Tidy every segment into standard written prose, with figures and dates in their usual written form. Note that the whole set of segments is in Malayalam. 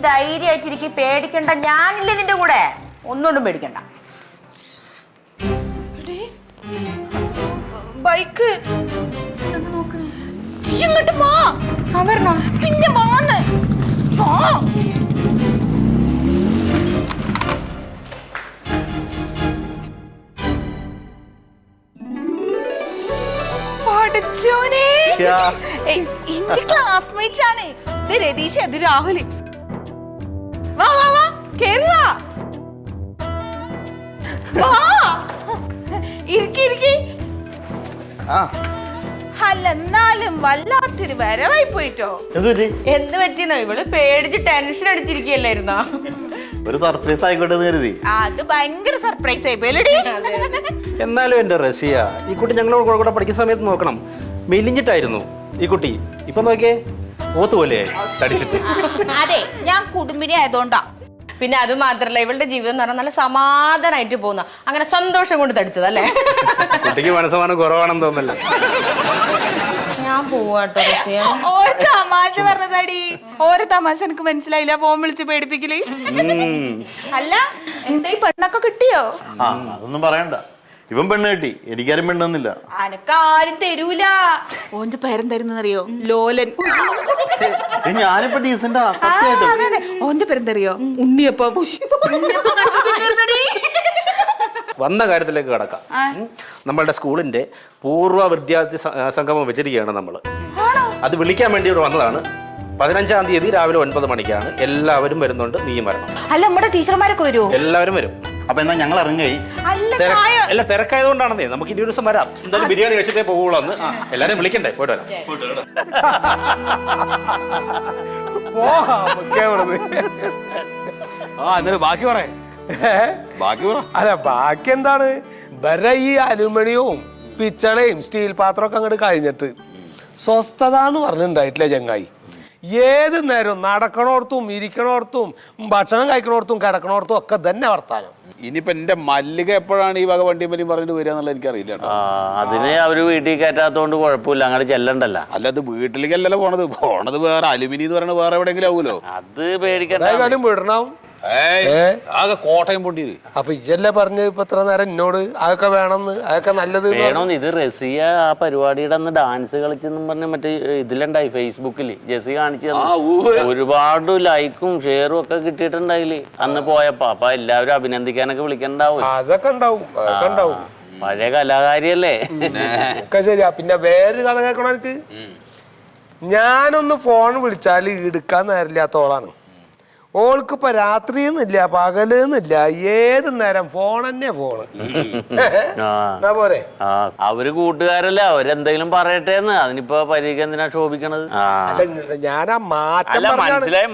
ധൈര്യമായിട്ടിരിക്കും, പേടിക്കണ്ട. ഞാനില്ലേ നിന്റെ കൂടെ, ഒന്നുകൊണ്ടും പേടിക്കണ്ട. ബൈക്ക് ഇങ്ങോട്ട് വാ. വരണോ? പിന്നെ വാന്ന് വാ. പഠിച്ചോനെ, എന്റെ ക്ലാസ്മേറ്റ്സ് ആണ്. ഇത് രതീഷ്, അത് രാഹുല്. വാ വാ വാ, കേറി വാ. വാ, ഇരിക്കി ഇരിക്കി. അല്ല, എന്നാലും വല്ലാത്തൊരു വരവായി പോയിട്ടോ. എന്ത് പറ്റിന്നോ? ഇവള് പേടിച്ച് ടെൻഷൻ അടിച്ചിരിക്കുകയല്ലായിരുന്നോ? ഒരു സർപ്രൈസ് ആയിക്കോട്ടെ എന്ന് കരുതി. അത് ഭയങ്കര സർപ്രൈസ് ആയി പോയല്ലേടി. എന്നാലും എന്റെ റസിയ, ഈ കുട്ടി ഞങ്ങളോട് കൂടെ പഠിക്കുന്ന സമയത്ത് നോക്കണം, മെലിഞ്ഞിട്ടായിരുന്നു ഈ കുട്ടി. ഇപ്പൊ നോക്കിയേ, പോത്തുപോലെയായി തടിച്ചിട്ട്. അതെ, ഞാൻ കുടുംബിനി ആയതുകൊണ്ടാ. പിന്നെ അത് മാത്രല്ല, ഇവളുടെ ജീവിതം എന്ന് പറഞ്ഞാൽ നല്ല സമാധാനമായിട്ട് പോകുന്ന, അങ്ങനെ സന്തോഷം കൊണ്ട് തടിച്ചതല്ലേ? കുട്ടിക്ക് മനസ്സമാനം കുറവാണെന്ന് തോന്നല്ലേ? ഞാൻ പോവാട്ടോ. ഓരോ തമാശ പറഞ്ഞതാടി. ഓരോ തമാശ എനിക്ക് മനസ്സിലായില്ല. ഫോൺ വിളിച്ച് പേടിപ്പിക്കല്. അല്ല, എന്താ ഈ പെണ്ണൊക്കെ കിട്ടിയോ? അതൊന്നും പറയണ്ട. ഇവൻ പെണ്ണ് കിട്ടി, എനിക്കാരും പെണ്ണെന്നില്ല. അനക്കാരും തരൂല. ഓന്റെ പേരെന്തായിരുന്നറിയോ? ലോലൻ. ഞാനിപ്പോ ഡീസന്റാ. ഓന്റെ പേരെന്തറിയോ? ഉണ്ണിയപ്പം. വന്ന കാര്യത്തിലേക്ക് കടക്കാം. നമ്മളുടെ സ്കൂളിന്റെ പൂർവ്വ വിദ്യാർത്ഥി സംഗമം വെച്ചിരിക്കുകയാണ് നമ്മൾ. അത് വിളിക്കാൻ വേണ്ടി ഇവിടെ വന്നതാണ്. 15-ാം തീയതി രാവിലെ 9 മണിക്കാണ്. എല്ലാവരും വരുന്നുണ്ട്, നീയും വരണം. അല്ല, നമ്മുടെ ടീച്ചർമാരൊക്കെ വരുമോ? എല്ലാവരും വരും. അപ്പൊ എന്നാ ഞങ്ങൾ ഇറങ്ങായി. അല്ല, തിരക്കായതുകൊണ്ടാണെന്നേ. നമുക്ക് ഇനി ഒരു ദിവസം വരാം. എന്തായാലും ബിരിയാണി കഴിച്ചിട്ടേ പോകുള്ളൂ. അന്ന് എല്ലാരും വിളിക്കണ്ടേ? പോയിട്ട് വരാം. ബാക്കി പറ. അല്ല, ബാക്കി എന്താണ്? വരെ ഈ അലുമിനിയവും പിച്ചളയും സ്റ്റീൽ പാത്രമൊക്കെ അങ്ങോട്ട് കഴിഞ്ഞിട്ട് സ്വസ്ഥത എന്ന് പറഞ്ഞിട്ടുണ്ടായിട്ടില്ല ചങ്ങായി. ഏത് നേരവും നടക്കണോർത്തും ഇരിക്കണോർത്തും ഭക്ഷണം കഴിക്കണോർത്തും കിടക്കണോർത്തും ഒക്കെ തന്നെ വർത്താനം. ഇനിയിപ്പോ എന്റെ മല്ലിക എപ്പോഴാണ് ഈ വക വണ്ടിയും വലിയും പറഞ്ഞിട്ട് വരിക എന്നുള്ളത് എനിക്കറിയില്ല. അതിന് അവര് വീട്ടിൽ കയറ്റാത്തോണ്ട് കുഴപ്പമില്ല, അങ്ങോട്ട് ചെല്ലണ്ടല്ല. അല്ല, അത് വീട്ടിലേക്കല്ലല്ലോ പോണത് വേറെ. അലുമിനി എന്ന് പറയുന്നത് വേറെ എവിടെയെങ്കിലും ആവുമല്ലോ. അത് പേടിക്കണ്ട, വിടണം. ആകെ കോട്ടയം പൊട്ടി. അപ്പൊ ഇജല്ലേ പറഞ്ഞു ഇപ്പൊ ഇത്ര നേരം എന്നോട് അതൊക്കെ വേണമെന്ന്, അതൊക്കെ നല്ലത് വേണമെന്ന്. ഇത് റസിയ ആ പരിപാടിയുടെ അന്ന് ഡാൻസ് കളിച്ചെന്നും പറഞ്ഞ് മറ്റേ ഇതിലുണ്ടായി, ഫേസ്ബുക്കില് ജെസി കാണിച്ചു തന്നു. ഒരുപാട് ലൈക്കും ഷെയറും ഒക്കെ കിട്ടിയിട്ടുണ്ടായില്ലേ അന്ന് പോയപ്പോ. അപ്പൊ എല്ലാവരും അഭിനന്ദിക്കാനൊക്കെ വിളിക്കണ്ടാവും. അതൊക്കെ ഉണ്ടാവും, അതൊക്കെ ഉണ്ടാവും. പഴയ കലാകാരിയല്ലേ? ഒക്കെ ശരിയാ. പിന്നെ വേറൊരു കഥ കേൾക്കണോ എനിക്ക്? ഞാനൊന്ന് ഫോൺ വിളിച്ചാല് എടുക്കാൻ നേരമില്ലാത്തോളാണ്. ഓൾക്കിപ്പോ രാത്രിന്നില്ല പകലെന്നില്ല, ഏത് നേരം ഫോൺ തന്നെ ഫോണ്. പോരെ, അവര് കൂട്ടുകാരല്ല, അവരെന്തെങ്കിലും പറയട്ടേന്ന്. അതിനിപ്പോ പരീക്ഷ എന്തിനാ ശോഭിക്കണത്? ഞാനാ മാറ്റം മനസ്സിലായി.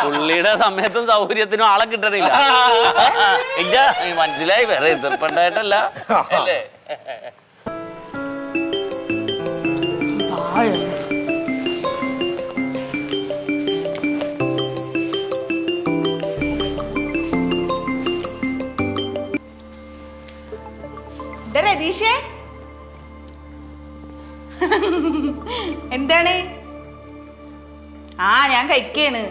പുള്ളിയുടെ സമയത്തും സൗകര്യത്തിനും ആളെ കിട്ടണില്ല. ഇല്ല, മനസ്സിലായി. വേറെ എതിർപ്പുണ്ടായിട്ടല്ല അല്ലേ? രതീഷേ, എന്താണ്? ഞാൻ കഴിക്കാണ്.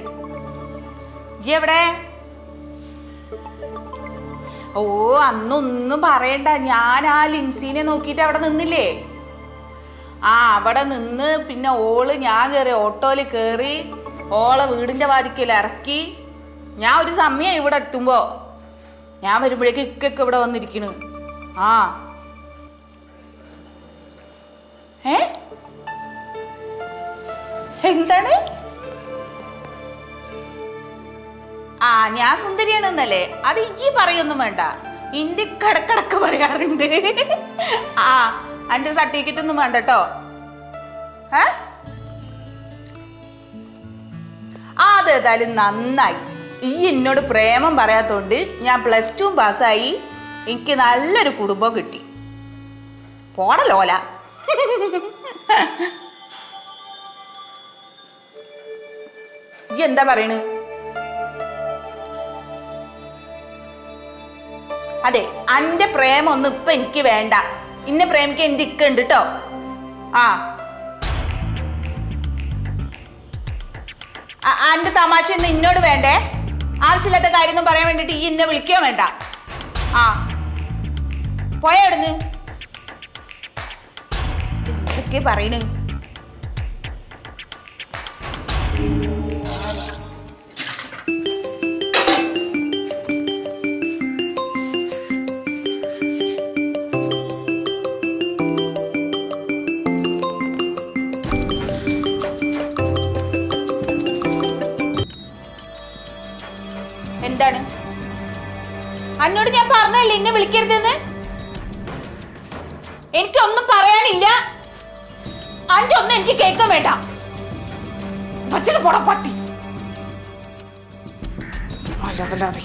എവിടെ? അന്നൊന്നും പറയണ്ട. ഞാൻ ആ ലിൻസീനെ നോക്കിയിട്ട് അവിടെ നിന്നില്ലേ? അവിടെ നിന്ന് പിന്നെ ഓള് ഞാൻ കയറി ഓട്ടോയിൽ കയറി ഓളെ വീടിന്റെ വാതിക്കൽ ഇറക്കി. ഞാൻ ഒരു സമയം ഇവിടെ എത്തുമ്പോ ഞാൻ വരുമ്പോഴേക്ക് ഇക്കൊക്കെ ഇവിടെ വന്നിരിക്കണ്. എന്താണ്? ഞാൻ സുന്ദരിയാണെന്നല്ലേ? അത് ഈ പറയൊന്നും വേണ്ട, ഇന്റെ കിടക്കിടക്ക് പറയാറുണ്ട്. അന്റെ സർട്ടിഫിക്കറ്റ് ഒന്നും വേണ്ട കേട്ടോ. അതേതായാലും നന്നായി. ഈ എന്നോട് പ്രേമം പറയാത്തോണ്ട് ഞാൻ +2 പാസ്സായി. എനിക്ക് നല്ലൊരു കുടുംബം കിട്ടി. പോണ ലോല. ഈ എന്താ പറയണ്? അതെ, അന്റെ പ്രേമം ഒന്നും ഇപ്പൊ എനിക്ക് വേണ്ട. ഇന്നെ പ്രേമിക്കാൻ എന്റെ ഇക്ക ഉണ്ട് കേട്ടോ. അന്റെ തമാശ ഒന്നും ഇന്നോട് വേണ്ടേ? ആവശ്യമില്ലാത്ത കാര്യമൊന്നും പറയാൻ വേണ്ടിട്ട് ഈ എന്നെ വിളിക്കുകയോ വേണ്ട. ആ പോയവിടുന്ന്. എന്തൊക്കെ പറയണ്? എന്താണ്? അന്നോട് ഞാൻ പറഞ്ഞല്ലേ എന്നെ വിളിക്കരുതെന്ന്? എനിക്കൊന്നും പറയാനില്ല. അന്റെ ഒന്നും എനിക്ക് കേൾക്കാൻ വേണ്ട. വച്ചിട്ട് പോടാ പട്ടി. മഴവലാതെ